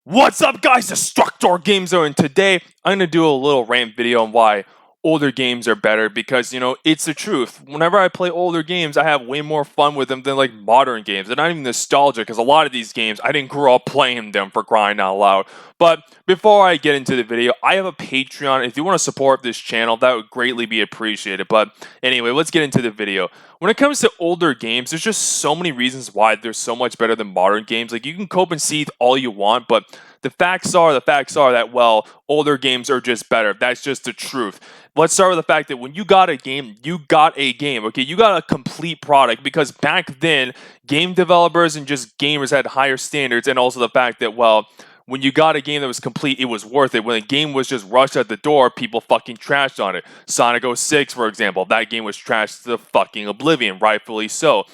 What's up, guys? Destructor Games, and today I'm going to do a little rant video on why older games are better because, it's the truth. Whenever I play older games, I have way more fun with them than like modern games. They're not even nostalgic because a lot of these games, I didn't grow up playing them, for crying out loud. But before I get into the video, I have a Patreon. If you want to support this channel, that would greatly be appreciated. But anyway, let's get into the video. When it comes to older games, there's just so many reasons why they're so much better than modern games. Like, you can cope and seethe all you want, but the facts are that, well, older games are just better. That's just the truth. Let's start with the fact that when you got a game, you got a game, okay? You got a complete product because back then, game developers and just gamers had higher standards, and also the fact that, well, when you got a game that was complete, it was worth it. When a game was just rushed at the door, people fucking trashed on it. Sonic 06, for example, that game was trashed to fucking oblivion, rightfully so.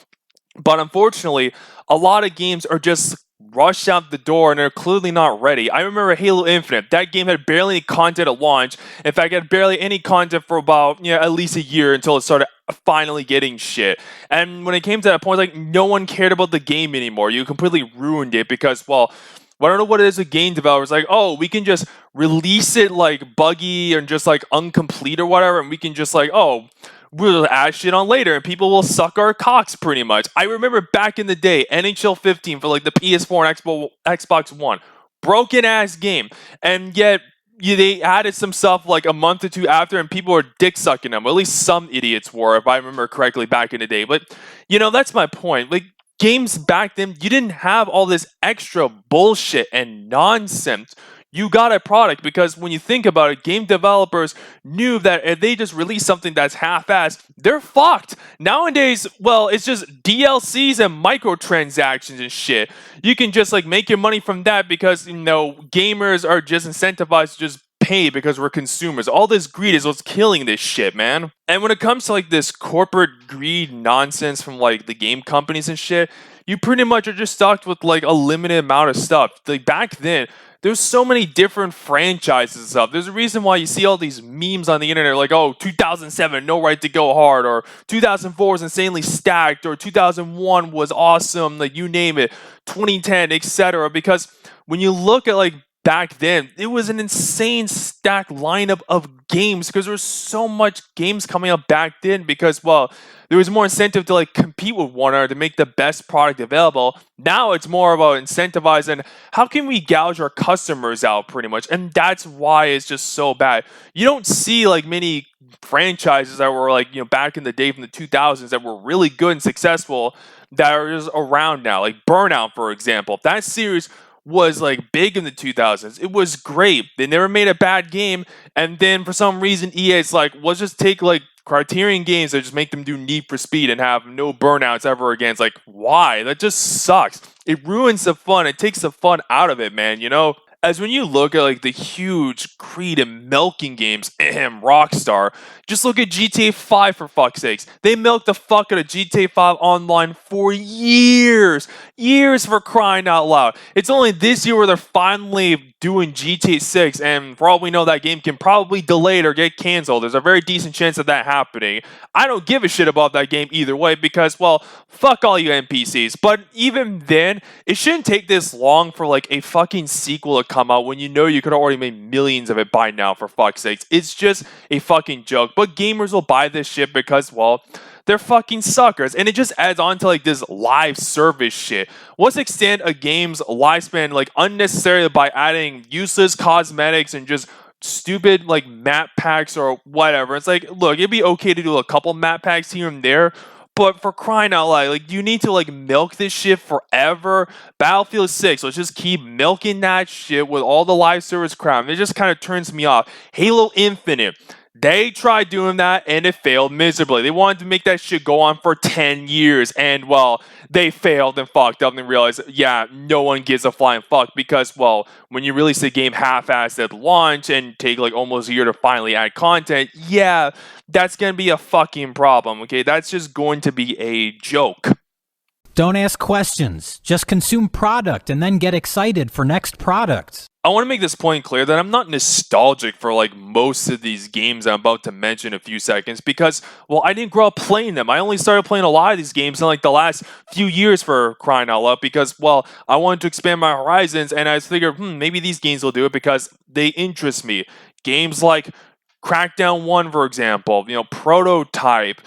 But unfortunately, a lot of games are just rushed out the door and they're clearly not ready. I remember Halo Infinite. That game had barely any content at launch. In fact, it had barely any content for about, at least a year until it started finally getting shit. And when it came to that point, like, no one cared about the game anymore. You completely ruined it because, well, I don't know what it is with game developers. Like, oh, we can just release it like buggy and just like incomplete or whatever, and we can just like, oh, we'll add shit on later and people will suck our cocks pretty much. I remember back in the day, NHL 15 for like the PS4 and Xbox One. Broken ass game. And yet they added some stuff like a month or two after and people were dick sucking them. Or at least some idiots were, if I remember correctly back in the day. But, that's my point. Like, games back then, you didn't have all this extra bullshit and nonsense. You got a product because when you think about it, game developers knew that if they just release something that's half-assed, they're fucked. Nowadays, well, it's just DLCs and microtransactions and shit. You can just like make your money from that because, gamers are just incentivized to just pay because we're consumers. All this greed is what's killing this shit, man. And when it comes to like this corporate greed nonsense from like the game companies and shit, you pretty much are just stuck with like a limited amount of stuff. Like back then, there's so many different franchises and stuff. There's a reason why you see all these memes on the internet like, oh, 2007, No Right to Go Hard, or 2004 is insanely stacked, or 2001 was awesome, like you name it, 2010, etc. Because when you look at like back then, it was an insane stacked lineup of games because there was so much games coming up back then because, well, there was more incentive to like compete with one another to make the best product available. Now it's more about incentivizing how can we gouge our customers out pretty much. And that's why it's just so bad. You don't see like many franchises that were like, back in the day from the 2000s that were really good and successful that are just around now. Like Burnout, for example. That series was like big in the 2000s. It was great. They never made a bad game. And then for some reason, EA's like, let's just take like Criterion games and just make them do Need for Speed and have no burnouts ever again. It's like, why? That just sucks. It ruins the fun. It takes the fun out of it, man, As when you look at like the huge greed and milking games, Rockstar, just look at GTA 5 for fuck's sakes. They milked the fuck out of GTA 5 Online for years. Years, for crying out loud. It's only this year where they're finally doing GTA 6, and for all we know, that game can probably delay it or get canceled. There's a very decent chance of that happening. I don't give a shit about that game either way because, well, fuck all you NPCs. But even then, it shouldn't take this long for like a fucking sequel to come out when you know you could have already made millions of it by now, for fuck's sakes. It's just a fucking joke. But gamers will buy this shit because, well, they're fucking suckers. And it just adds on to like this live service shit. What's the extent a game's lifespan like unnecessarily by adding useless cosmetics and just stupid like map packs or whatever? It's like, look, it'd be okay to do a couple map packs here and there, but for crying out loud, like, you need to like milk this shit forever. Battlefield 6, let's just keep milking that shit with all the live service crap. It just kind of turns me off. Halo Infinite, they tried doing that and it failed miserably. They wanted to make that shit go on for 10 years and, well, they failed and fucked up and realized, yeah, no one gives a flying fuck because, well, when you release a game half-assed at launch and take like almost a year to finally add content, yeah, that's going to be a fucking problem, okay? That's just going to be a joke. Don't ask questions. Just consume product and then get excited for next product. I want to make this point clear that I'm not nostalgic for like most of these games I'm about to mention in a few seconds because, well, I didn't grow up playing them. I only started playing a lot of these games in like the last few years for crying out loud because, well, I wanted to expand my horizons and I figured, maybe these games will do it because they interest me. Games like Crackdown 1, for example, Prototype,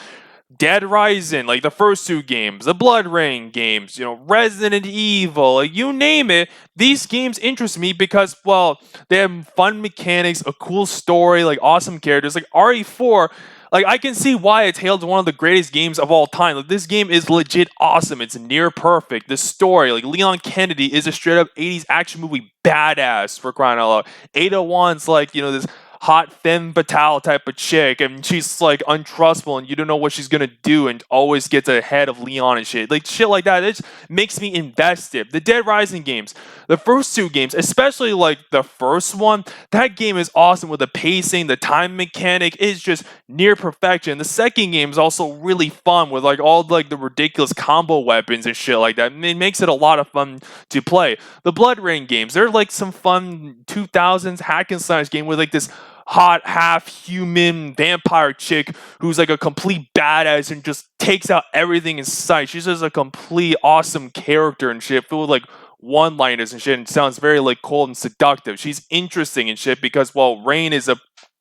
Dead Rising, like the first two games, the Blood Rain games, Resident Evil, like you name it, these games interest me because, well, they have fun mechanics, a cool story, like awesome characters. Like RE4, like I can see why it's hailed as one of the greatest games of all time. Like this game is legit awesome. It's near perfect. The story, like Leon Kennedy is a straight up 80s action movie badass for crying out loud. Ada Wong's like, this hot femme fatale type of chick, and she's like untrustful, and you don't know what she's gonna do, and always gets ahead of Leon and shit. Like shit like that. It just makes me invested. The Dead Rising games, the first two games, especially like the first one, that game is awesome with the pacing, the time mechanic is just near perfection. The second game is also really fun with like all like the ridiculous combo weapons and shit like that. And it makes it a lot of fun to play. The Blood Rain games, they're like some fun 2000s hack and slash game with like this hot half-human vampire chick who's like a complete badass and just takes out everything in sight. She's just a complete awesome character and shit, filled with like one-liners and shit, and sounds very like cold and seductive. She's interesting and shit because, well, Rain is a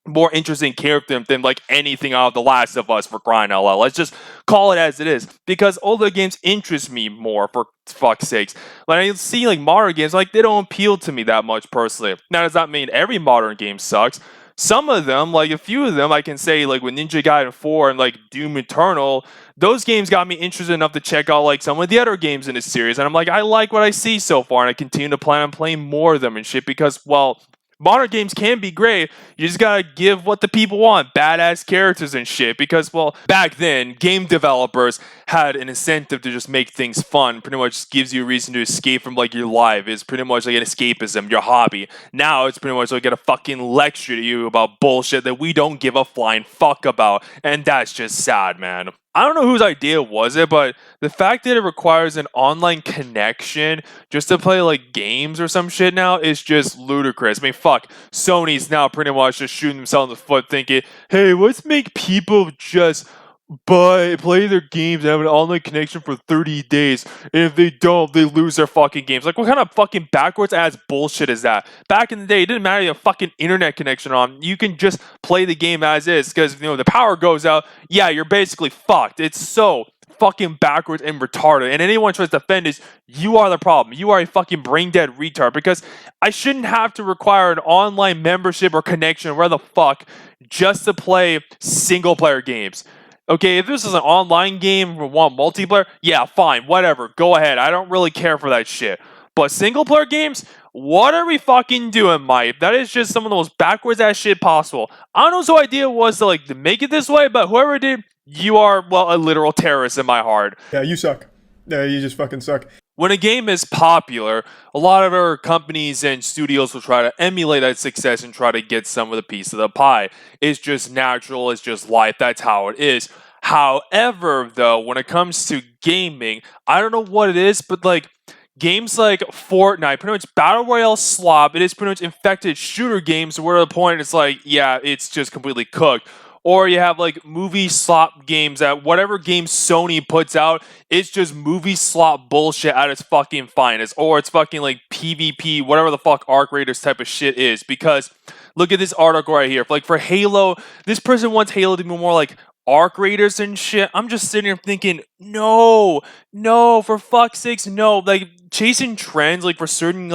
more interesting character than like anything out of The Last of Us, for crying out loud. Let's just call it as it is because older games interest me more, for fuck's sakes. When I see like modern games, like they don't appeal to me that much personally. Now, does that mean every modern game sucks? Some of them, like a few of them, I can say, like with Ninja Gaiden 4 and like Doom Eternal, those games got me interested enough to check out like some of the other games in the series. And I'm like, I like what I see so far, and I continue to plan on playing more of them and shit because, well, modern games can be great. You just gotta give what the people want, badass characters and shit. Because, well, back then, game developers had an incentive to just make things fun. Pretty much gives you a reason to escape from like your life. It's pretty much like an escapism, your hobby. Now it's pretty much like a fucking lecture to you about bullshit that we don't give a flying fuck about. And that's just sad, man. I don't know whose idea was it, but the fact that it requires an online connection just to play like games or some shit now is just ludicrous. I mean, fuck, Sony's now pretty much just shooting themselves in the foot thinking, hey, let's make people just play their games and have an online connection for 30 days. And if they don't, they lose their fucking games. Like, what kind of fucking backwards ass bullshit is that? Back in the day, it didn't matter if you have a fucking internet connection on. You can just play the game as is because, the power goes out. Yeah, you're basically fucked. It's so fucking backwards and retarded. And anyone tries to defend this, you are the problem. You are a fucking brain dead retard because I shouldn't have to require an online membership or connection, where the fuck, just to play single player games. Okay, if this is an online game or want multiplayer, yeah, fine, whatever, go ahead. I don't really care for that shit. But single player games, what are we fucking doing, Mike? That is just some of the most backwards ass shit possible. I don't know whose idea it was to make it this way, but whoever did, you are, well, a literal terrorist in my heart. Yeah, you suck. Yeah, you just fucking suck. When a game is popular, a lot of our companies and studios will try to emulate that success and try to get some of the piece of the pie. It's just natural, it's just life, that's how it is. However, though, when it comes to gaming, I don't know what it is, but games like Fortnite, pretty much Battle Royale slop, it is pretty much infected shooter games where the point it's like, yeah, it's just completely cooked. Or you have movie slop games that whatever game Sony puts out, it's just movie slop bullshit at its fucking finest. Or it's fucking PvP, whatever the fuck Arc Raiders type of shit is. Because look at this article right here. For Halo, this person wants Halo to be more like Arc Raiders and shit. I'm just sitting here thinking, no, for fuck's sakes, no. Chasing trends for certain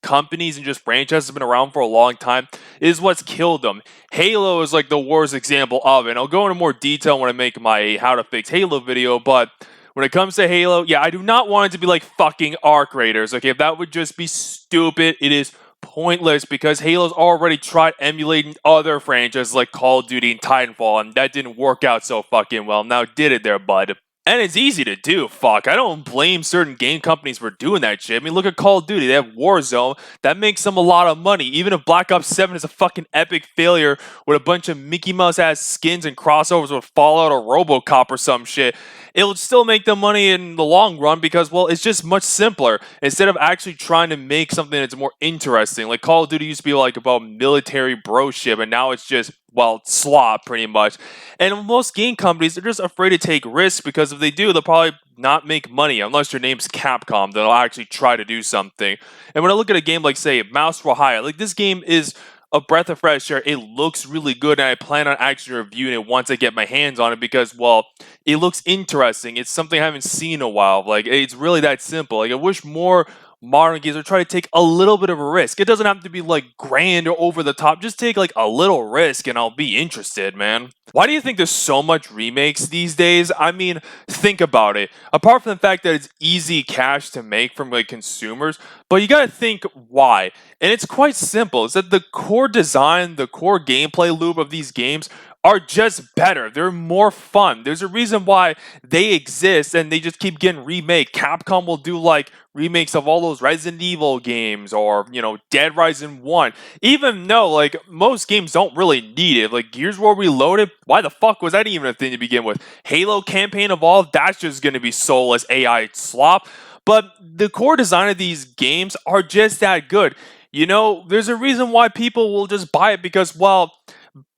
companies and just franchises have been around for a long time is what's killed them. Halo is the worst example of it. And I'll go into more detail when I make my how to fix Halo video, but when it comes to Halo, yeah, I do not want it to be fucking Arc Raiders. Okay, that would just be stupid. It is pointless because Halo's already tried emulating other franchises like Call of Duty and Titanfall, and that didn't work out so fucking well. Now did it there, bud? And it's easy to do. Fuck, I don't blame certain game companies for doing that shit. I mean, look at Call of Duty. They have Warzone. That makes them a lot of money. Even if Black Ops 7 is a fucking epic failure with a bunch of Mickey Mouse ass skins and crossovers with Fallout or RoboCop or some shit, it would still make them money in the long run because, well, it's just much simpler. Instead of actually trying to make something that's more interesting. Like Call of Duty used to be like about military bro shit, and now it's just, well, slop pretty much. And most game companies, they're just afraid to take risks because if they do, they'll probably not make money unless your name's Capcom. They'll actually try to do something. And when I look at a game like, say, Mouse for Hire, like this game is a breath of fresh air. It looks really good, and I plan on actually reviewing it once I get my hands on it because, well, it looks interesting. It's something I haven't seen in a while. Like, it's really that simple. Like, I wish more modern games are trying to take a little bit of a risk. It doesn't have to be like grand or over the top. Just take like a little risk and I'll be interested, man. Why do you think there's so much remakes these days? I mean, think about it. Apart from the fact that it's easy cash to make from like consumers, but you gotta think why. And it's quite simple. It's that the core design, the core gameplay loop of these games are just better. They're more fun. There's a reason why they exist and they just keep getting remade. Capcom will do like remakes of all those Resident Evil games or, Dead Rising 1. Even though like most games don't really need it. Like Gears of War Reloaded, why the fuck was that even a thing to begin with? Halo Campaign Evolved, that's just going to be soulless AI slop. But the core design of these games are just that good. There's a reason why people will just buy it because, well,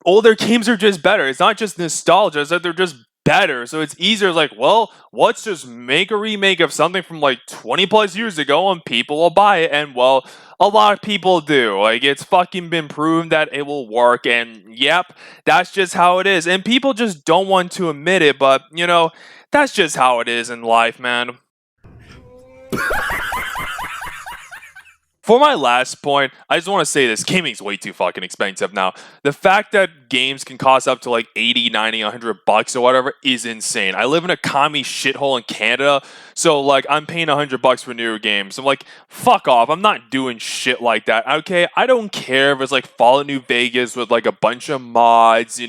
older games are just better. It's not just nostalgia, it's that they're just better. So it's easier, like, well, let's just make a remake of something from like 20 plus years ago and people will buy it. And, well, a lot of people do. Like, it's fucking been proven that it will work. And, yep, that's just how it is. And people just don't want to admit it, but, that's just how it is in life, man. For my last point, I just want to say this. Gaming's way too fucking expensive now. The fact that games can cost up to like 80, 90, 100 bucks or whatever is insane. I live in a commie shithole in Canada, so like I'm paying 100 bucks for newer games. I'm like, fuck off. I'm not doing shit like that. Okay, I don't care if it's like Fallout New Vegas with like a bunch of mods,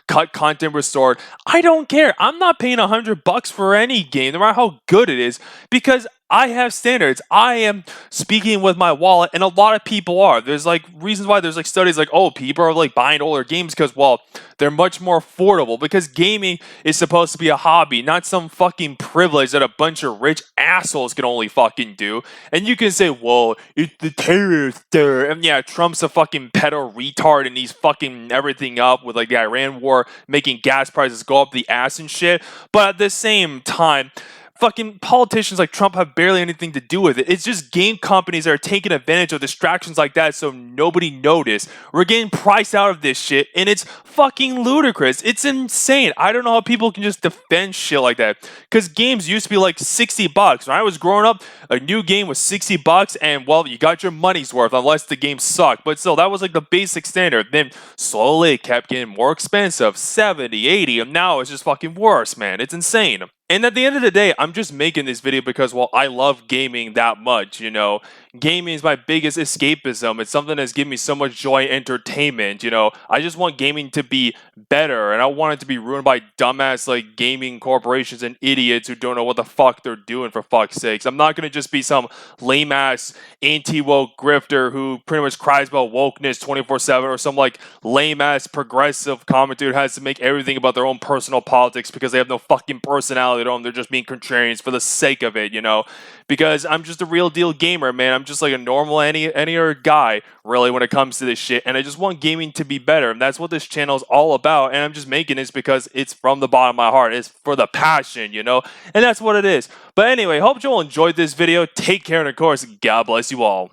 cut content restored. I don't care. I'm not paying 100 bucks for any game, no matter how good it is, because I have standards. I am speaking with my wallet, and a lot of people are. There's like reasons why there's like studies like, oh, people are like buying older games because, well, they're much more affordable. Because gaming is supposed to be a hobby, not some fucking privilege that a bunch of rich assholes can only fucking do. And you can say, well, it's the terrorists there. And yeah, Trump's a fucking pedo retard and he's fucking everything up with like the Iran war, making gas prices go up the ass and shit. But at the same time, fucking politicians like Trump have barely anything to do with it. It's just game companies that are taking advantage of distractions like that so nobody noticed. We're getting priced out of this shit, and it's fucking ludicrous. It's insane. I don't know how people can just defend shit like that. Because games used to be like 60 bucks. When I was growing up, a new game was 60 bucks, and, well, you got your money's worth unless the game sucked. But still, that was like the basic standard. Then slowly it kept getting more expensive, 70, 80, and now it's just fucking worse, man. It's insane. And at the end of the day, I'm just making this video because, well, I love gaming that much, Gaming is my biggest escapism. It's something that's given me so much joy and entertainment, I just want gaming to be better, and I want it to be ruined by dumbass, like, gaming corporations and idiots who don't know what the fuck they're doing, for fuck's sakes. I'm not gonna just be some lame-ass anti-woke grifter who pretty much cries about wokeness 24/7 or some, like, lame-ass progressive commentator who has to make everything about their own personal politics because they have no fucking personality at all. They're just being contrarians for the sake of it, because I'm just a real deal gamer, man. I'm just like a normal any other guy, really, when it comes to this shit. And I just want gaming to be better. And that's what this channel is all about. And I'm just making this because it's from the bottom of my heart. It's for the passion, And that's what it is. But anyway, hope you all enjoyed this video. Take care, and of course, God bless you all.